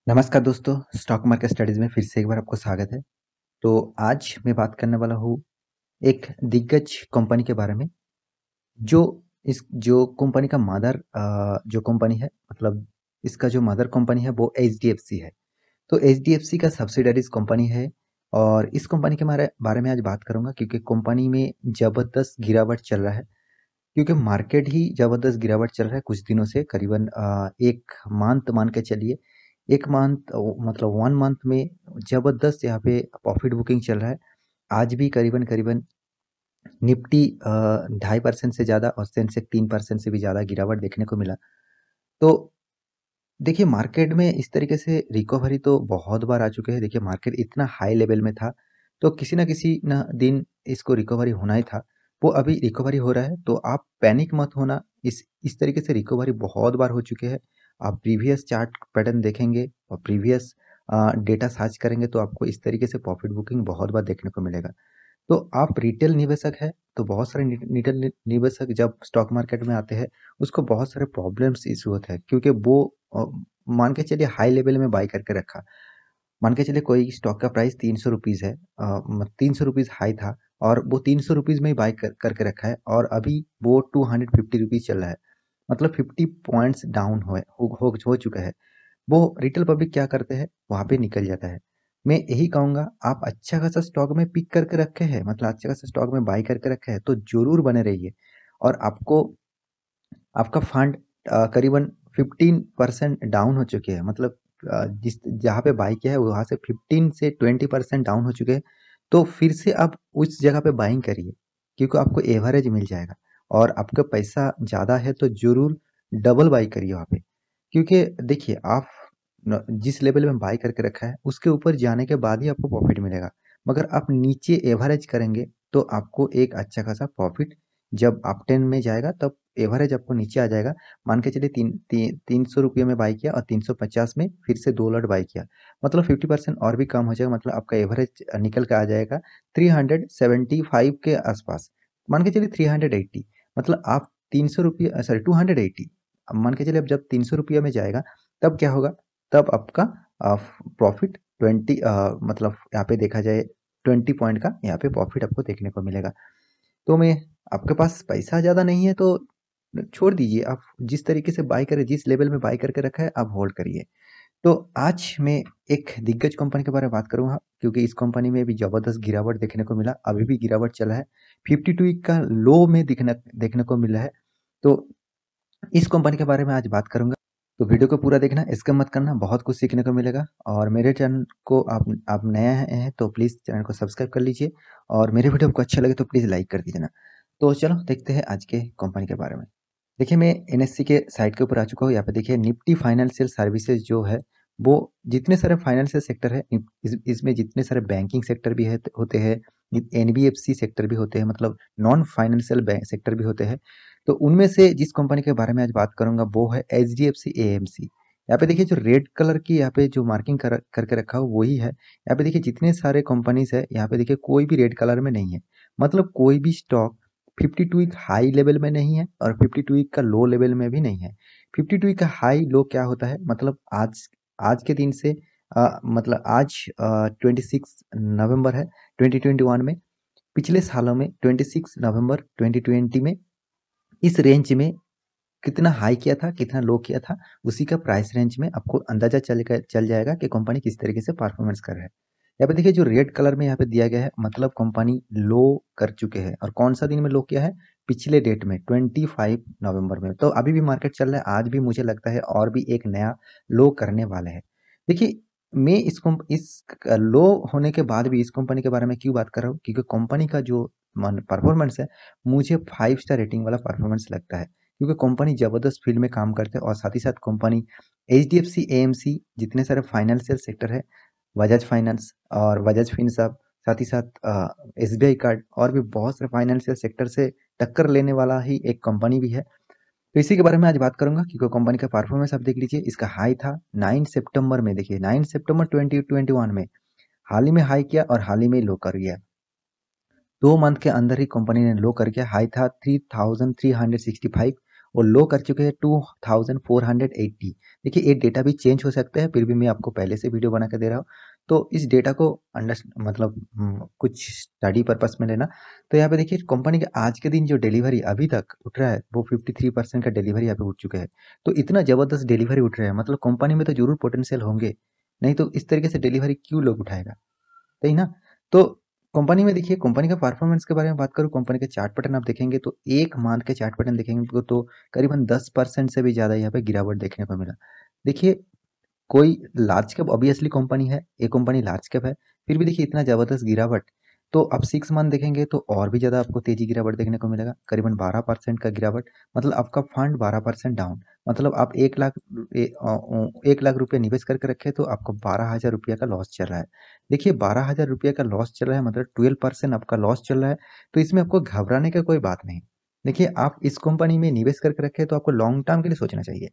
नमस्कार दोस्तों, stock market studies में फिर से एक बार आपको स्वागत है। तो आज मैं बात करने वाला हूँ एक दिग्गज कंपनी के बारे में, जो कंपनी का जो कंपनी है मतलब इसका जो मदर कंपनी है वो एचडीएफसी है। तो एचडीएफसी का सब्सिडरीज़ कंपनी है और इस कंपनी के बारे में आज बात करूँगा क्योंकि कंपनी में ज़बरदस्त गिरावट चल रहा है। क्योंकि मार्केट ही ज़बरदस्त गिरावट चल रहा है कुछ दिनों से करीबन 1 मंथ मान के चलिए। 1 मंथ मतलब 1 मंथ में ज़बरदस्त यहाँ पे प्रॉफिट बुकिंग चल रहा है। आज भी करीबन-करीबन निफ्टी 2.5% से ज़्यादा और सेंसेक्स 3% से भी ज़्यादा गिरावट देखने को मिला। तो देखिए मार्केट में इस तरीके से रिकवरी तो बहुत बार आ चुके हैं। देखिए मार्केट इतना हाई लेवल में था, तो किसी न किसी न दिन इसको रिकवरी होना ही था। वो अभी रिकवरी हो रहा है, तो आप पैनिक मत होना। इस तरीके से रिकवरी बहुत बार हो चुके हैं। आप प्रीवियस चार्ट पैटर्न देखेंगे और प्रीवियस डेटा सर्च करेंगे तो आपको इस तरीके से प्रॉफिट बुकिंग बहुत बार देखने को मिलेगा। तो आप रिटेल निवेशक हैं, तो बहुत सारे रिटेल निवेशक जब स्टॉक मार्केट में आते हैं, उसको बहुत सारे प्रॉब्लम्स इश्यू होते हैं क्योंकि वो मान के चलिए हाई लेवल में बाई करके रखा। मान के चलिए कोई स्टॉक का प्राइस 300 रुपीज़ है, 300 रुपीज़ हाई था और वो 300 रुपीज़ में ही बाई करके रखा है और अभी वो 250 रुपीज़ चल रहा है। मतलब 50 पॉइंट्स डाउन हो चुका है। वो रिटेल पब्लिक क्या करते हैं, वहाँ पे निकल जाता है। मैं यही कहूँगा आप अच्छा खासा स्टॉक में पिक करके रखे हैं, मतलब अच्छा खासा स्टॉक में बाय करके रखे हैं, तो ज़रूर बने रहिए और आपका फंड करीबन 15% डाउन हो चुके हैं। मतलब जिस जहाँ पे बाय किया है वहाँ से 15 से 20% डाउन हो चुके हैं। तो फिर से आप उस जगह पे बाइंग करिए क्योंकि आपको एवरेज मिल जाएगा और आपका पैसा ज़्यादा है तो ज़रूर डबल बाई करिए वहाँ पे। क्योंकि देखिए आप जिस लेवल में बाय करके रखा है उसके ऊपर जाने के बाद ही आपको प्रॉफिट मिलेगा। मगर आप नीचे एवरेज करेंगे तो आपको एक अच्छा खासा प्रॉफिट जब अप टेन में जाएगा तब एवरेज आपको नीचे आ जाएगा। मान के चलिए 300 रुपये में बाय किया और 350 में फिर से 2 लॉट बाय किया। मतलब 50% और भी कम हो जाएगा, मतलब आपका एवरेज निकल के आ जाएगा 375 के आसपास। मान के चलिए 380, मतलब आप 300 रुपये सॉरी 280, अब मान के चलिए अब जब 300 रुपये में जाएगा तब क्या होगा, तब आपका प्रॉफिट 20 मतलब यहाँ पे देखा जाए 20 पॉइंट का यहाँ पे प्रॉफिट आपको देखने को मिलेगा। तो मैं आपके पास पैसा ज़्यादा नहीं है तो छोड़ दीजिए, आप जिस तरीके से बाय करें, जिस लेवल में बाय करके रखा है आप होल्ड करिए। तो आज मैं एक दिग्गज कंपनी के बारे में बात करूँगा क्योंकि इस कंपनी में भी ज़बरदस्त गिरावट देखने को मिला, अभी भी गिरावट चला है। 52 वीक का लो में देखने को मिला है। तो इस कंपनी के बारे में आज बात करूँगा। तो वीडियो को पूरा देखना, स्किप मत करना, बहुत कुछ सीखने को मिलेगा। और मेरे चैनल को आप नया हैं तो प्लीज़ चैनल को सब्सक्राइब कर लीजिए और मेरे वीडियो आपको अच्छा लगे तो प्लीज़ लाइक कर दीजिए ना। तो चलो देखते हैं आज के कंपनी के बारे में। देखिए मैं एनएससी के साइट के ऊपर आ चुका हूँ। यहाँ पे देखिए निफ्टी फाइनेंशियल सर्विसेज जो है वो जितने सारे फाइनेंशियल सेक्टर है इसमें जितने सारे बैंकिंग सेक्टर भी है होते हैं, एनबीएफसी सेक्टर भी होते हैं, मतलब नॉन फाइनेंशियल सेक्टर भी होते हैं। तो उनमें से जिस कंपनी के बारे में आज बात करूंगा वो है H D F C AMC. यहाँ पे देखिए जो रेड कलर की यहाँ पे जो मार्किंग करके रखा हो वही है। यहाँ पे देखिए जितने सारे कंपनीज है यहाँ पे देखिए कोई भी रेड कलर में नहीं है। मतलब कोई भी स्टॉक 52 वीक हाई लेवल में नहीं है और 52 वीक का लो लेवल में भी नहीं है। 52 वीक का हाई लो क्या होता है, मतलब आज आज के दिन से मतलब आज 26 नवंबर है 2021 में। पिछले सालों में 26 नवंबर 2020 में इस रेंज में कितना हाई किया था, कितना लो किया था, उसी का प्राइस रेंज में आपको अंदाजा चल जाएगा कि कंपनी किस तरीके से परफॉर्मेंस कर रहा है। यहाँ पे देखिए जो रेड कलर में यहाँ पे दिया गया है मतलब कंपनी लो कर चुके हैं और कौन सा दिन में लो किया है, पिछले डेट में 25 नवंबर में। तो अभी भी मार्केट चल रहा है, आज भी मुझे लगता है और भी एक नया लो करने वाले हैं। देखिए मैं इस लो होने के बाद भी इस कंपनी के बारे में क्यों बात कर रहा हूँ, क्योंकि कंपनी का जो परफॉर्मेंस है मुझे 5 स्टार रेटिंग वाला परफॉर्मेंस लगता है। क्योंकि कंपनी ज़बरदस्त फील्ड में काम करते हैं और साथ ही साथ कंपनी एचडीएफसी एएमसी जितने सारे फाइनेंशियल सेक्टर है, बजाज फाइनेंस और बजाज फिनसर्व, साथ ही साथ एसबीआई कार्ड और भी बहुत सारे फाइनेंशियल सेक्टर से टक्कर लेने वाला ही एक कंपनी भी है। तो इसी के बारे में आज बात करूंगा क्योंकि कंपनी का परफॉर्मेंस आप देख लीजिए। इसका हाई था 9 सितंबर में, देखिए 9 सितंबर 2021 में हाल ही में हाई किया और हाल ही में लो कर गया। 2 मंथ के अंदर ही कंपनी ने लो कर गया। हाई था 3365 वो लो कर चुके हैं 2480। देखिए ये डेटा भी चेंज हो सकता है, फिर भी मैं आपको पहले से वीडियो बना के दे रहा हूँ। तो इस डेटा को मतलब कुछ स्टडी पर्पस में लेना। तो यहाँ पे देखिए कंपनी के आज के दिन जो डिलीवरी अभी तक उठ रहा है वो 53% का डिलीवरी यहाँ पे उठ चुका है। तो इतना जबरदस्त डिलीवरी उठ रहा है, मतलब कंपनी में तो जरूर पोटेंशियल होंगे, नहीं तो इस तरीके से डिलीवरी क्यों लोग उठाएगा, सही ना। तो कंपनी में देखिए, कंपनी का परफॉर्मेंस के बारे में बात करूँ, कंपनी के चार्ट पैटर्न आप देखेंगे तो एक मंथ के चार्ट पैटर्न देखेंगे तो करीबन 10% से भी ज़्यादा यहाँ पे गिरावट देखने को मिला। देखिए कोई लार्ज कैप ऑब्वियसली कंपनी है, ये कंपनी लार्ज कैप है, फिर भी देखिए इतना ज़बरदस्त गिरावट। तो अब 6 मंथ देखेंगे तो और भी ज़्यादा आपको तेज़ी गिरावट देखने को मिलेगा, करीबन 12% का गिरावट। मतलब आपका फंड 12% डाउन। मतलब आप 1 लाख रुपये निवेश करके रखे तो आपको 12,000 रुपये का लॉस चल रहा है। देखिए 12,000 रुपये का लॉस चल रहा है, मतलब 12% आपका लॉस चल रहा है। तो इसमें आपको घबराने का कोई बात नहीं। देखिए आप इस कंपनी में निवेश करके रखे तो आपको लॉन्ग टर्म के लिए सोचना चाहिए।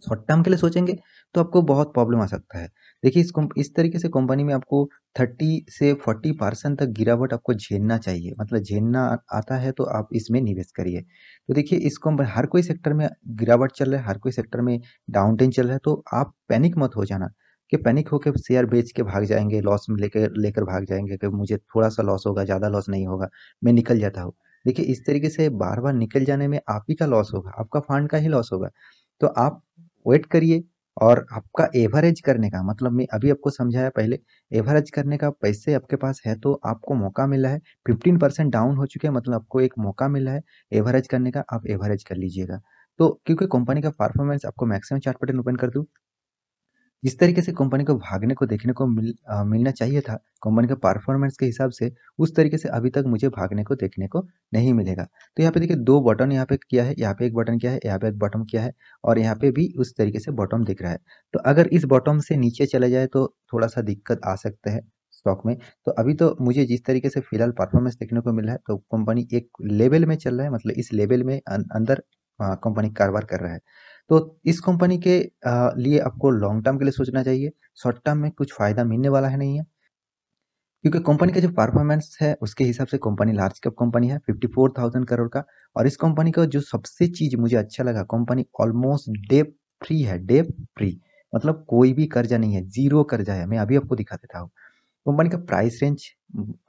शॉर्ट टर्म के लिए सोचेंगे तो आपको बहुत प्रॉब्लम आ सकता है। देखिए इस तरीके से कंपनी में आपको 30 से 40% तक गिरावट आपको झेलना चाहिए, मतलब झेलना आता है तो आप इसमें निवेश करिए। तो देखिए इस कंपनी हर कोई सेक्टर में गिरावट चल रहा है, हर कोई सेक्टर में डाउन ट्रेंड चल रहा है, तो आप पैनिक मत हो जाना कि पैनिक होकर शेयर बेच के भाग जाएंगे, लॉस में लेकर लेकर भाग जाएंगे कि मुझे थोड़ा सा लॉस होगा, ज़्यादा लॉस नहीं होगा, मैं निकल जाता हूँ। देखिए इस तरीके से बार बार निकल जाने में आप ही का लॉस होगा, आपका फंड का ही लॉस होगा। तो आप वेट करिए। और आपका एवरेज करने का मतलब मैं अभी आपको समझाया पहले, एवरेज करने का पैसे आपके पास है तो आपको मौका मिला है। 15% डाउन हो चुके हैं, मतलब आपको एक मौका मिला है एवरेज करने का, आप एवरेज कर लीजिएगा। तो क्योंकि कंपनी का परफॉर्मेंस आपको मैक्सिमम चार्ट पैटर्न ओपन कर दूं, जिस तरीके से कंपनी को भागने को देखने को मिलना चाहिए था कंपनी के परफॉर्मेंस के हिसाब से, उस तरीके से अभी तक मुझे भागने को देखने को नहीं मिलेगा। तो यहाँ पे देखिए 2 बटन यहाँ पे किया है, यहाँ पे एक बटन किया है, यहाँ पे एक बटन किया है, और यहाँ पे भी उस तरीके से बॉटम दिख रहा है। तो अगर इस बॉटम से नीचे चले जाए तो थोड़ा सा दिक्कत आ सकता है स्टॉक में। तो अभी तो मुझे जिस तरीके से फिलहाल परफॉर्मेंस देखने को मिला है तो कंपनी एक लेवल में चल रहा है, मतलब इस लेवल में अंदर कंपनी कारोबार कर रहा है। तो इस कंपनी के लिए आपको लॉन्ग टर्म के लिए सोचना चाहिए, शॉर्ट टर्म में कुछ फ़ायदा मिलने वाला है नहीं है। क्योंकि कंपनी का जो परफॉर्मेंस है उसके हिसाब से कंपनी लार्ज कैप कंपनी है 54,000 करोड़ का। और इस कंपनी का जो सबसे चीज़ मुझे अच्छा लगा, कंपनी ऑलमोस्ट डेप फ्री है, डेप फ्री। मतलब कोई भी कर्जा नहीं है, ज़ीरो कर्जा है। मैं अभी आपको दिखा देता हूँ। कंपनी का प्राइस रेंज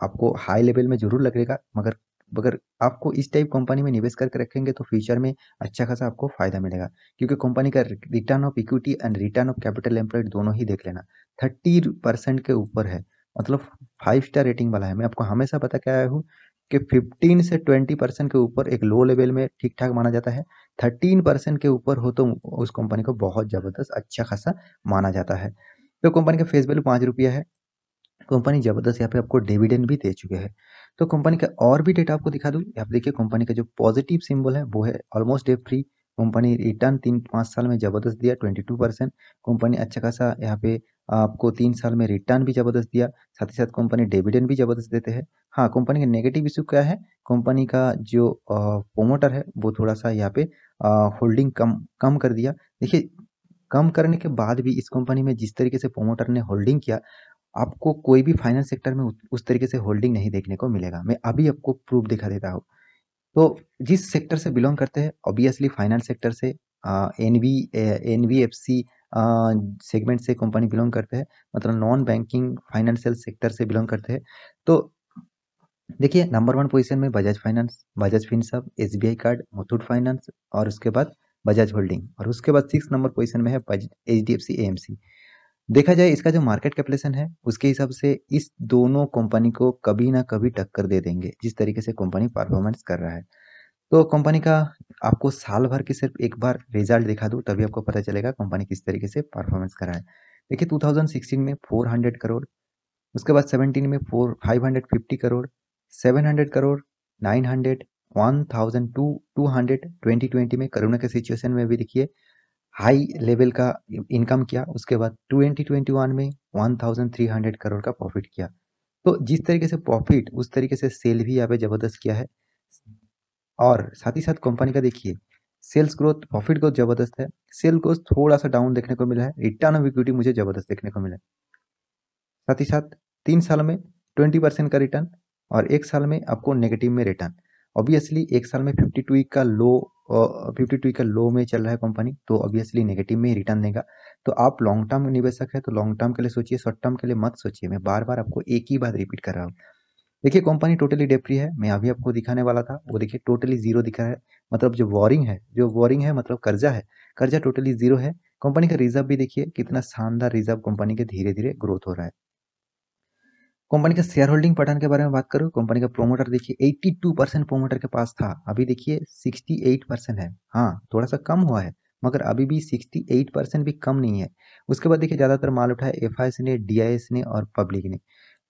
आपको हाई लेवल में ज़रूर लगेगा, मगर अगर आपको इस टाइप कंपनी में निवेश करके रखेंगे तो फ्यूचर में अच्छा खासा आपको फ़ायदा मिलेगा। क्योंकि कंपनी का return of equity and return of capital employed दोनों ही देख लेना, 30% के ऊपर है। मतलब 5 स्टार रेटिंग वाला है। मैं आपको हमेशा बता के आया हूँ कि 15 से 20% के ऊपर एक लो लेवल में ठीक ठाक माना जाता है। 13% के ऊपर हो तो उस कंपनी को बहुत ज़बरदस्त अच्छा खासा माना जाता है। तो कंपनी का फेस वैल्यू 5 रुपया है। कंपनी ज़बरदस्त यहाँ पे आपको डिविडेंड भी दे चुके हैं। तो कंपनी का और भी डेटा आपको दिखा दूँ, यहाँ पे देखिए कंपनी का जो पॉजिटिव सिंबल है वो है almost debt free. Company return 3-5 साल में ज़बरदस्त दिया 22%। कंपनी अच्छा खासा यहाँ पे आपको 3 साल में रिटर्न भी ज़बरदस्त दिया, साथ ही साथ कंपनी डिविडेंड भी ज़बरदस्त देते हैं। हाँ, कंपनी का नेगेटिव इशू क्या है, कंपनी का जो प्रोमोटर है वो थोड़ा सा यहाँ पे होल्डिंग कम कम कर दिया। देखिए कम करने के बाद भी इस कंपनी में जिस तरीके से प्रोमोटर ने होल्डिंग किया, आपको कोई भी फाइनेंस सेक्टर में उस तरीके से होल्डिंग नहीं देखने को मिलेगा। मैं अभी आपको प्रूफ दिखा देता हूँ। तो जिस सेक्टर से बिलोंग करते हैं ऑब्वियसली फाइनेंस सेक्टर से, एनबीएफसी सेगमेंट से कंपनी बिलोंग करते हैं, मतलब नॉन बैंकिंग फाइनेंशियल सेक्टर से बिलोंग करते हैं। तो देखिए नंबर 1 पोजीशन में Bajaj finance, Bajaj Finserv, SBI card, Muthoot finance, और उसके बाद बजाज होल्डिंग, और उसके बाद 6 नंबर पोजीशन में है एचडीएफसी एएमसी। देखा जाए इसका जो मार्केट कैपिटलाइजेशन है उसके हिसाब से इस दोनों कंपनी को कभी ना कभी टक्कर दे देंगे, जिस तरीके से कंपनी परफॉर्मेंस कर रहा है। तो कंपनी का आपको साल भर की सिर्फ एक बार रिजल्ट दिखा दूं तभी आपको पता चलेगा कंपनी किस तरीके से परफॉर्मेंस कर रहा है। देखिए 2016 में 400 करोड़, उसके बाद 17 में 550 करोड़, 700 करोड़, 900, 1200, 2020 में कोरोना के सिचुएशन में भी देखिए हाई लेवल का इनकम किया। उसके बाद 2021 में 1300 करोड़ का प्रॉफिट किया। तो जिस तरीके से प्रॉफिट उस तरीके से सेल भी यहाँ पे जबरदस्त किया है। और साथ ही साथ कंपनी का देखिए सेल्स ग्रोथ प्रॉफिट ग्रोथ जबरदस्त है। सेल ग्रोथ थोड़ा सा डाउन देखने को मिला है, रिटर्न ऑफ इक्विटी मुझे जबरदस्त देखने को मिला है। साथ ही साथ 3 साल में 20% का रिटर्न, और 1 साल में आपको नेगेटिव में रिटर्न। ऑब्वियसली 1 साल में 52 वीक का लो 52 का लो में चल रहा है कंपनी, तो ऑब्वियसली नेगेटिव में ही रिटर्न देगा। तो आप लॉन्ग टर्म निवेशक है तो लॉन्ग टर्म के लिए सोचिए, शॉर्ट टर्म के लिए मत सोचिए। मैं बार बार आपको एक ही बात रिपीट कर रहा हूँ। देखिए कंपनी टोटली डेट फ्री है, मैं अभी आपको दिखाने वाला था, वो देखिए टोटली जीरो दिखा है। मतलब जो वॉरिंग है मतलब कर्जा टोटली जीरो है। कंपनी का रिजर्व भी देखिए कितना शानदार रिजर्व कंपनी के धीरे धीरे ग्रोथ हो रहा है। कंपनी का शेयर होल्डिंग पैटर्न के बारे में बात करूँ, कंपनी का प्रोमोटर देखिए 82% प्रोमोटर के पास था, अभी देखिए 68% है। हाँ, थोड़ा सा कम हुआ है, मगर अभी भी 68% भी कम नहीं है। उसके बाद देखिए ज़्यादातर माल उठाए एफआईएस ने, डीआईएस ने और पब्लिक ने।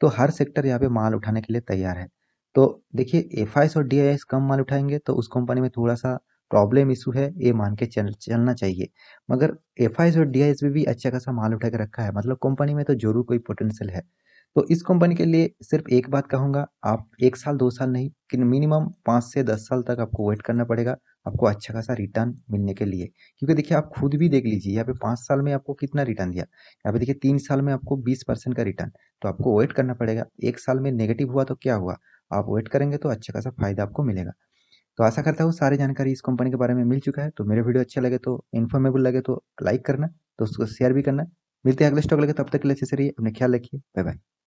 तो हर सेक्टर यहाँ पे माल उठाने के लिए तैयार है। तो देखिए एफआईएस और डीआईएस कम माल उठाएंगे तो उस कंपनी में थोड़ा सा प्रॉब्लम इशू है, ये मान के चलना चाहिए। मगर एफआईएस और डीआईएस में भी अच्छा खासा माल उठा के रखा है, मतलब कंपनी में तो जरूर कोई पोटेंशियल है। तो इस कंपनी के लिए सिर्फ एक बात कहूँगा, आप 1 साल 2 साल नहीं कि मिनिमम 5 से 10 साल तक आपको वेट करना पड़ेगा, आपको अच्छा खासा रिटर्न मिलने के लिए। क्योंकि देखिए आप खुद भी देख लीजिए, यहाँ पे 5 साल में आपको कितना रिटर्न दिया, यहाँ पे देखिए 3 साल में आपको 20% का रिटर्न। तो आपको वेट करना पड़ेगा, 1 साल में नेगेटिव हुआ तो क्या हुआ, आप वेट करेंगे तो अच्छा खासा फायदा आपको मिलेगा। तो आशा करता हूँ सारी जानकारी इस कंपनी के बारे में मिल चुका है। तो मेरे वीडियो अच्छा लगे तो, इन्फॉर्मेबल लगे तो लाइक करना, दोस्तों को शेयर भी करना। मिलते हैं अगले स्टॉक लगे, तब तक के लिए अच्छे से रहिए, अपने ख्याल रखिए, बाय बाय।